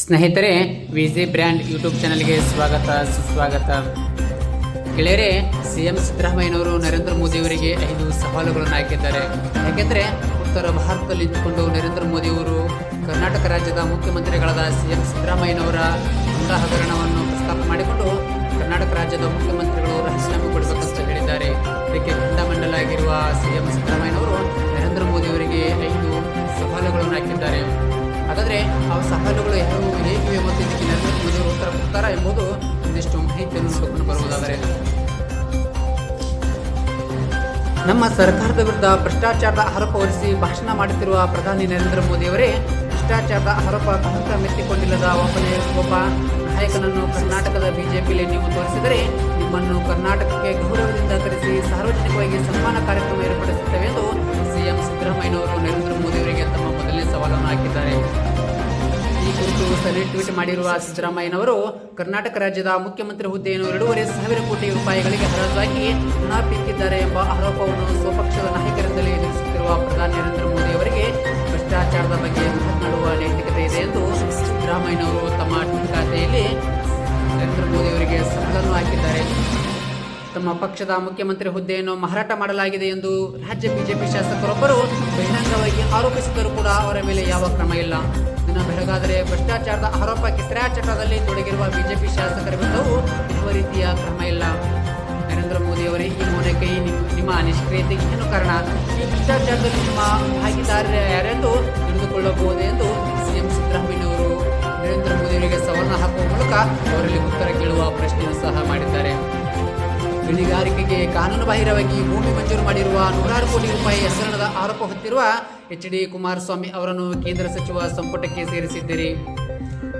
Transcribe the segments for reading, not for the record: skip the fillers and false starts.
ಸ್ನೇಹಿತರೆ, Viji brand YouTube ಚಾನಲ್ಗೆ ಸುಸ್ವಾಗತ. ಗೆಳೆಯರೇ, ಸಿಎಂ ಸಿದ್ದರಾಮಯ್ಯನವರು ನರೇಂದ್ರ ಮೋದಿಯವರಿಗೆ 5 ಸವಾಲುಗಳನ್ನು ಹಾಕಿದ್ದಾರೆ. ಯಾಕೆಂದರೆ ಉತ್ತರ ಭಾರತದಲ್ಲಿ ಇದ್ದುಕೊಂಡು ನರೇಂದ್ರ ಮೋದಿಯವರು ಕರ್ನಾಟಕ ರಾಜ್ಯದ ಮುಖ್ಯಮಂತ್ರಿಗಳಾದ ಸಿಎಂ ಸಿದ್ದರಾಮಯ್ಯನವರ ಹೊಂಡ ಹಗರಣವನ್ನು ಪ್ರಸ್ತಾಪ ಮಾಡಿಕೊಂಡು ಕರ್ನಾಟಕ ರಾಜ್ಯದ ಮುಖ್ಯಮಂತ್ರಿಗಳು ರಾಜೀನಾಮೆ ಕೊಡಬೇಕಂತ ಹೇಳಿದ್ದಾರೆ. ಇದಕ್ಕೆ ಖಂಡಮಂಡಲಾಗಿರುವ ಸಿಎಂ ಸಿದ್ದರಾಮಯ್ಯನವರು ನರೇಂದ್ರ ಮೋದಿಯವರಿಗೆ 5 ಸವಾಲುಗಳನ್ನು ಹಾಕಿದ್ದಾರೆ. ಹಾಗಾದರೆ ಆ ಸವಾಲುಗಳು ಯಾರು, ಹೇಗಿವೆ ಮತ್ತು ಇದಕ್ಕೆ ನರೇಂದ್ರ ಮೋದಿಯವರು ಉತ್ತರ ಕೊಡ್ತಾರಾ ಎಂಬುದು ಒಂದಿಷ್ಟು ಮಾಹಿತಿಯನ್ನು ನೋಡಿಕೊಂಡು ಬರುವುದಾದರೆ, ನಮ್ಮ ಸರ್ಕಾರದ ವಿರುದ್ಧ ಭ್ರಷ್ಟಾಚಾರದ ಆರೋಪ ಹೊರಿಸಿ ಭಾಷಣ ಮಾಡುತ್ತಿರುವ ಪ್ರಧಾನಿ ನರೇಂದ್ರ ಮೋದಿಯವರೇ, ಭ್ರಷ್ಟಾಚಾರದ ಆರೋಪ ಕಳಂಕ ಮೆತ್ತಿಕೊಂಡಿಲ್ಲದ ಒಬ್ಬ ನಾಯಕನನ್ನು ಕರ್ನಾಟಕದ ಬಿಜೆಪಿಯಲ್ಲಿ ನೀವು ತೋರಿಸಿದರೆ ನಿಮ್ಮನ್ನು ಕರ್ನಾಟಕಕ್ಕೆ ಗೌರವದಿಂದ ಕರೆಸಿ ಸಾರ್ವಜನಿಕವಾಗಿ ಸನ್ಮಾನ ಕಾರ್ಯಕ್ರಮ ಏರ್ಪಡಿಸುತ್ತೇವೆ ಎಂದು ಸಿಎಂ ಸಿದ್ದರಾಮಯ್ಯನವರು ನರೇಂದ್ರ ಮೋದಿಯವರಿಗೆ ತಮ್ಮ ಮೊದಲನೇ ಸವಾಲನ್ನು ಹಾಕಿದ್ದಾರೆ. ಈ ಕುರಿತು ಸರಣಿ ಟ್ವೀಟ್ ಮಾಡಿರುವ ಸಿದ್ದರಾಮಯ್ಯನವರು, ಕರ್ನಾಟಕ ರಾಜ್ಯದ ಮುಖ್ಯಮಂತ್ರಿ ಹುದ್ದೆಯನ್ನು 2,500 ಕೋಟಿ ರೂಪಾಯಿಗಳಿಗೆ ಹರಾಜಾಗಿ ಹಣ ಪೀಕಿದ್ದಾರೆ ಎಂಬ ಆರೋಪವನ್ನು ಸ್ವಪಕ್ಷದ ನಾಯಕರಿಂದಲೇ ಎದುರಿಸುತ್ತಿರುವ ಪ್ರಧಾನಿ ನರೇಂದ್ರ ಮೋದಿಯವರಿಗೆ ಭ್ರಷ್ಟಾಚಾರದ ಬಗ್ಗೆ ಮಾತನಾಡುವ ನೈತಿಕತೆ ಇದೆ ಎಂದು ಸಿದ್ದರಾಮಯ್ಯನವರು ತಮ್ಮ ಟ್ವೀಟ್ ಖಾತೆಯಲ್ಲಿ ನರೇಂದ್ರ ಮೋದಿಯವರಿಗೆ ಸವಾಲನ್ನು ಹಾಕಿದ್ದಾರೆ. ತಮ್ಮ ಪಕ್ಷದ ಮುಖ್ಯಮಂತ್ರಿ ಹುದ್ದೆಯನ್ನು ಮಾರಾಟ ಮಾಡಲಾಗಿದೆ ಎಂದು ರಾಜ್ಯ ಬಿಜೆಪಿ ಶಾಸಕರೊಬ್ಬರು ಬಹಿರಂಗವಾಗಿ ಆರೋಪಿಸಿದರೂ ಕೂಡ ಅವರ ಮೇಲೆ ಯಾವ ಕ್ರಮ ಇಲ್ಲ. ದಿನ ಬೆಳಗಾದರೆ ಭ್ರಷ್ಟಾಚಾರದ ಆರೋಪ ಕಿತ್ರಾಚಟದಲ್ಲಿ ತೊಡಗಿರುವ ಬಿಜೆಪಿ ಶಾಸಕರ ವಿರುದ್ಧವೂ ಯಾವ ರೀತಿಯ ಕ್ರಮ ಇಲ್ಲ. ನರೇಂದ್ರ ಮೋದಿಯವರೇ, ಈ ಮೌನಕ್ಕೆ ನಿಮ್ಮ ನಿಷ್ಕ್ರಿಯತೆಗೆ ಏನು ಕಾರಣ? ಈ ಭ್ರಷ್ಟಾಚಾರದಲ್ಲಿ ನಿಮ್ಮ ಭಾಗಿದಾರರು ಯಾರೆಂದು ತಿಳಿದುಕೊಳ್ಳಬಹುದೇ ಎಂದು ಸಿಎಂ ಸಿದ್ದರಾಮಯ್ಯನವರು ನರೇಂದ್ರ ಮೋದಿಯವರಿಗೆ ಸವಾಲನ್ನು ಹಾಕುವ ಮೂಲಕ ಅವರಲ್ಲಿ ಉತ್ತರ ಕೇಳುವ ಪ್ರಶ್ನೆಯನ್ನು ಸಹ ಮಾಡಿದ್ದಾರೆ. ಗಣಿಗಾರಿಕೆಗೆ ಕಾನೂನು ಬಾಹಿರವಾಗಿ ಭೂಮಿ ಮಂಜೂರು ಮಾಡಿರುವ 100 ಕೋಟಿ ರೂಪಾಯಿ ಹಗರಣದ ಆರೋಪ ಹೊತ್ತಿರುವ HD ಕುಮಾರಸ್ವಾಮಿ ಅವರನ್ನು ಕೇಂದ್ರ ಸಚಿವ ಸಂಪುಟಕ್ಕೆ ಸೇರಿಸಿದ್ದೀರಿ.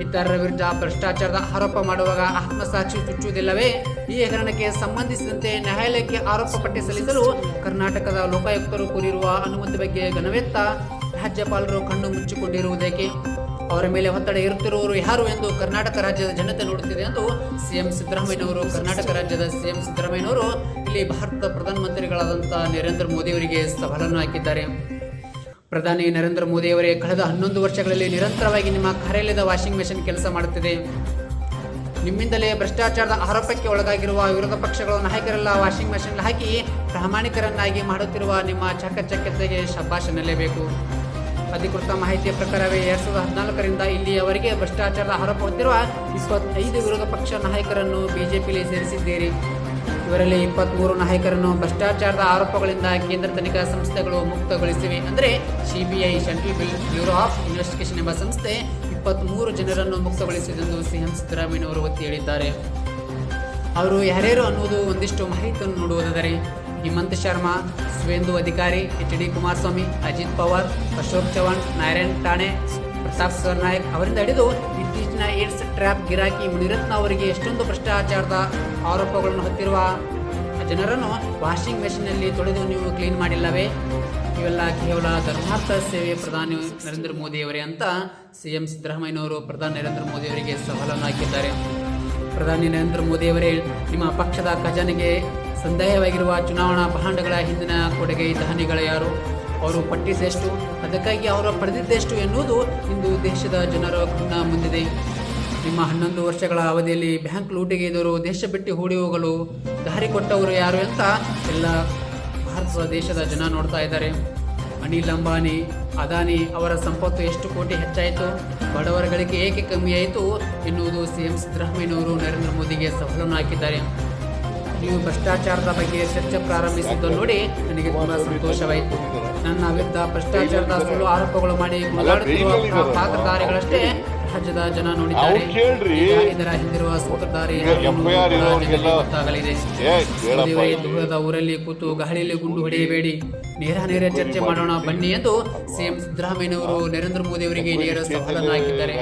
ಇತರರ ವಿರುದ್ಧ ಭ್ರಷ್ಟಾಚಾರದ ಆರೋಪ ಮಾಡುವಾಗ ಆತ್ಮಸಾಕ್ಷಿ ಚುಚ್ಚುವುದಿಲ್ಲವೇ? ಈ ಹಗರಣಕ್ಕೆ ಸಂಬಂಧಿಸಿದಂತೆ ನ್ಯಾಯಾಲಯಕ್ಕೆ ಆರೋಪ ಪಟ್ಟಿ ಸಲ್ಲಿಸಲು ಕರ್ನಾಟಕದ ಲೋಕಾಯುಕ್ತರು ಕೋರಿರುವ ಅನುಮತಿ ಬಗ್ಗೆ ಗನವೆತ್ತ ರಾಜ್ಯಪಾಲರು ಕಣ್ಣು ಮುಚ್ಚಿಕೊಂಡಿರುವುದೇಕೆ? ಅವರ ಮೇಲೆ ಒತ್ತಡ ಇರುತ್ತಿರುವವರು ಯಾರು ಎಂದು ಕರ್ನಾಟಕ ರಾಜ್ಯದ ಜನತೆ ನೋಡುತ್ತಿದೆ ಎಂದು ಸಿಎಂ ಸಿದ್ದರಾಮಯ್ಯನವರು ಕರ್ನಾಟಕ ರಾಜ್ಯದ ಸಿಎಂ ಸಿದ್ದರಾಮಯ್ಯನವರು ಇಲ್ಲಿ ಭಾರತದ ಪ್ರಧಾನಮಂತ್ರಿಗಳಾದಂಥ ನರೇಂದ್ರ ಮೋದಿಯವರಿಗೆ ಸವಾಲನ್ನು ಹಾಕಿದ್ದಾರೆ. ಪ್ರಧಾನಿ ನರೇಂದ್ರ ಮೋದಿಯವರೇ, ಕಳೆದ 11 ವರ್ಷಗಳಲ್ಲಿ ನಿರಂತರವಾಗಿ ನಿಮ್ಮ ಕಾರ್ಯಾಲಯದ ವಾಷಿಂಗ್ ಮೆಷಿನ್ ಕೆಲಸ ಮಾಡುತ್ತಿದೆ. ನಿಮ್ಮಿಂದಲೇ ಭ್ರಷ್ಟಾಚಾರದ ಆರೋಪಕ್ಕೆ ಒಳಗಾಗಿರುವ ವಿರೋಧ ಪಕ್ಷಗಳ ನಾಯಕರೆಲ್ಲ ವಾಷಿಂಗ್ ಮೆಷಿನ್ ಹಾಕಿ ಪ್ರಾಮಾಣಿಕರನ್ನಾಗಿ ಮಾಡುತ್ತಿರುವ ನಿಮ್ಮ ಚಾಕಚಕ್ಯತೆಗೆ ಶಬ್ಬಾಷ್ ಎನ್ನಲೇಬೇಕು. ಅಧಿಕೃತ ಮಾಹಿತಿಯ ಪ್ರಕಾರವೇ 2014ರಿಂದ ಇಲ್ಲಿಯವರೆಗೆ ಭ್ರಷ್ಟಾಚಾರದ ಆರೋಪ ಹೊತ್ತಿರುವ 25 ವಿರೋಧ ಪಕ್ಷ ನಾಯಕರನ್ನು ಬಿಜೆಪಿಯಲ್ಲಿ ಸೇರಿಸಿದ್ದೀರಿ. ಇವರಲ್ಲಿ 23 ನಾಯಕರನ್ನು ಭ್ರಷ್ಟಾಚಾರದ ಆರೋಪಗಳಿಂದ ಕೇಂದ್ರ ತನಿಖಾ ಸಂಸ್ಥೆಗಳು ಮುಕ್ತಗೊಳಿಸಿವೆ. ಅಂದರೆ CBI central bureau of investigation ಎಂಬ ಸಂಸ್ಥೆ 23 ಜನರನ್ನು ಮುಕ್ತಗೊಳಿಸಿದೆಂದು ಸಿಎಂ ಸಿದ್ದರಾಮಯ್ಯನವರು ಒತ್ತಿ ಹೇಳಿದ್ದಾರೆ. ಅವರು ಯಾರ್ಯಾರು ಅನ್ನುವುದು ಒಂದಿಷ್ಟು ಮಾಹಿತಿಯನ್ನು ನೋಡುವುದಾದರೆ, ಹಿಮಂತ್ ಶರ್ಮಾ, ಸುವೇಂದು ಅಧಿಕಾರಿ, HD ಕುಮಾರಸ್ವಾಮಿ, ಅಜಿತ್ ಪವಾರ್, ಅಶೋಕ್ ಚವಾಣ್, ನಾರಾಯಣ್ ಠಾಣೆ, ಪ್ರತಾಪ್ ಸರ್ನಾಯಕ್ ಅವರಿಂದ ಹಿಡಿದು ಇತ್ತೀಚಿನ ಏಡ್ಸ್ ಟ್ರ್ಯಾಪ್ ಗಿರಾಕಿ ಮುನಿರತ್ನ ಅವರಿಗೆ ಎಷ್ಟೊಂದು ಭ್ರಷ್ಟಾಚಾರದ ಆರೋಪಗಳನ್ನು ಹೊತ್ತಿರುವ ಜನರನ್ನು ವಾಷಿಂಗ್ ಮೆಷಿನ್ನಲ್ಲಿ ತೊಳೆದು ನೀವು ಕ್ಲೀನ್ ಮಾಡಿಲ್ಲವೇ? ಇವೆಲ್ಲ ಕೇವಲ ಧರ್ಮಾರ್ಥ ಸೇವೆ ಪ್ರಧಾನಿ ನರೇಂದ್ರ ಮೋದಿಯವರೇ ಅಂತ ಸಿಎಂ ಸಿದ್ದರಾಮಯ್ಯನವರು ಪ್ರಧಾನಿ ನರೇಂದ್ರ ಮೋದಿಯವರಿಗೆ ಸವಾಲನ್ನು ಹಾಕಿದ್ದಾರೆ. ಪ್ರಧಾನಿ ನರೇಂದ್ರ ಮೋದಿಯವರೇ, ನಿಮ್ಮ ಪಕ್ಷದ ಖಜಾನೆಗೆ ಸಂದೇಹವಾಗಿರುವ ಚುನಾವಣಾ ಭಾಂಡಗಳ ಹಿಂದಿನ ಕೊಡುಗೆ ದಾನಿಗಳು ಯಾರು? ಅವರು ಪಟ್ಟಿದ್ದೆಷ್ಟು? ಅದಕ್ಕಾಗಿ ಅವರು ಪಡೆದಿದ್ದೆಷ್ಟು ಎನ್ನುವುದು ಇಂದು ದೇಶದ ಜನರ ಕಣ್ಣ ಮುಂದಿದೆ. ನಿಮ್ಮ 11 ವರ್ಷಗಳ ಅವಧಿಯಲ್ಲಿ ಬ್ಯಾಂಕ್ ಲೂಟಿಗೆದರು, ದೇಶ ಬಿಟ್ಟು ಓಡಿ ಹೋಗಲು ದಾರಿ ಕೊಟ್ಟವರು ಯಾರು ಅಂತ ಎಲ್ಲ ಭಾರತ ದೇಶದ ಜನ ನೋಡ್ತಾ ಇದ್ದಾರೆ. ಅನಿಲ್ ಅಂಬಾನಿ, ಅದಾನಿ ಅವರ ಸಂಪತ್ತು ಎಷ್ಟು ಕೋಟಿ ಹೆಚ್ಚಾಯಿತು? ಬಡವರ ಗಳಿಕೆ ಏಕೆ ಕಮ್ಮಿಯಾಯಿತು ಎನ್ನುವುದು ಸಿಎಂ ಸಿದ್ದರಾಮಯ್ಯನವರು ನರೇಂದ್ರ ಮೋದಿಗೆ ಸವಾಲನ್ನು ಹಾಕಿದ್ದಾರೆ. ನೀವು ಭ್ರಷ್ಟಾಚಾರದ ಬಗ್ಗೆ ಚರ್ಚೆ ಪ್ರಾರಂಭಿಸಿದ್ದು ನೋಡಿ ನನಗೆ ತುಂಬಾ ಸಂತೋಷವಾಯಿತು. ನನ್ನ ವಿರುದ್ಧ ಭ್ರಷ್ಟಾಚಾರದ ಸುಳ್ಳು ಆರೋಪಗಳು ಮಾಡಿ ಮಾತಾಡುತ್ತಿರುವ ಪಾತ್ರಧಾರಿಗಳಷ್ಟೇ ರಾಜ್ಯದ ಜನ ನೋಡಿದ್ದಾರೆ. ಇದರ ಹಿಂದಿರುವ ಸೂತ್ರಧಾರಿ ಗೊತ್ತಾಗಲಿದೆ. ದೂರದ ಊರಲ್ಲಿ ಕೂತು ಗಾಳಿಯಲ್ಲಿ ಗುಂಡು ಹೊಡೆಯಬೇಡಿ, ನೇರ ಚರ್ಚೆ ಮಾಡೋಣ ಬನ್ನಿ ಎಂದು ಸಿಎಂ ಸಿದ್ದರಾಮಯ್ಯನವರು ನರೇಂದ್ರ ಮೋದಿ ಅವರಿಗೆ ನೇರ ಸವಾಲನ್ನು ಹಾಕಿದ್ದಾರೆ.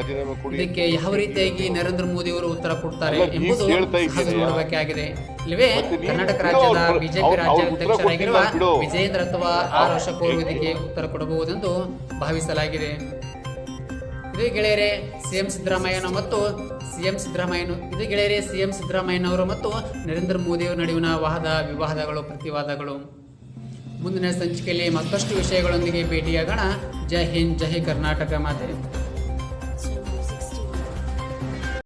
ಇದಕ್ಕೆ ಯಾವ ರೀತಿಯಾಗಿ ನರೇಂದ್ರ ಮೋದಿ ಅವರು ಉತ್ತರ ಕೊಡ್ತಾರೆ ಎಂಬುದು ನೋಡಬೇಕಾಗಿದೆ. ಇಲ್ಲವೇ ಕರ್ನಾಟಕ ರಾಜ್ಯದ ಬಿಜೆಪಿ ರಾಜ್ಯಾಧ್ಯಕ್ಷರಾಗಿರುವ ವಿಜಯೇಂದ್ರ ಅಥವಾ R ಅಶೋಕ್ ಅವರು ಇದಕ್ಕೆ ಉತ್ತರ ಕೊಡಬಹುದೆಂದು ಭಾವಿಸಲಾಗಿದೆ. ಇದು ಗೆಳೆಯರೇ ಸಿಎಂ ಸಿದ್ದರಾಮಯ್ಯನವರು ಮತ್ತು ನರೇಂದ್ರ ಮೋದಿಯವರ ನಡುವಿನ ವಿವಾದಗಳು ಪ್ರತಿವಾದಗಳು. ಮುಂದಿನ ಸಂಚಿಕೆಯಲ್ಲಿ ಮತ್ತಷ್ಟು ವಿಷಯಗಳೊಂದಿಗೆ ಭೇಟಿಯಾಗೋಣ. ಜೈ ಹಿಂದ್, ಜೈ ಕರ್ನಾಟಕ ಮಾತೆ.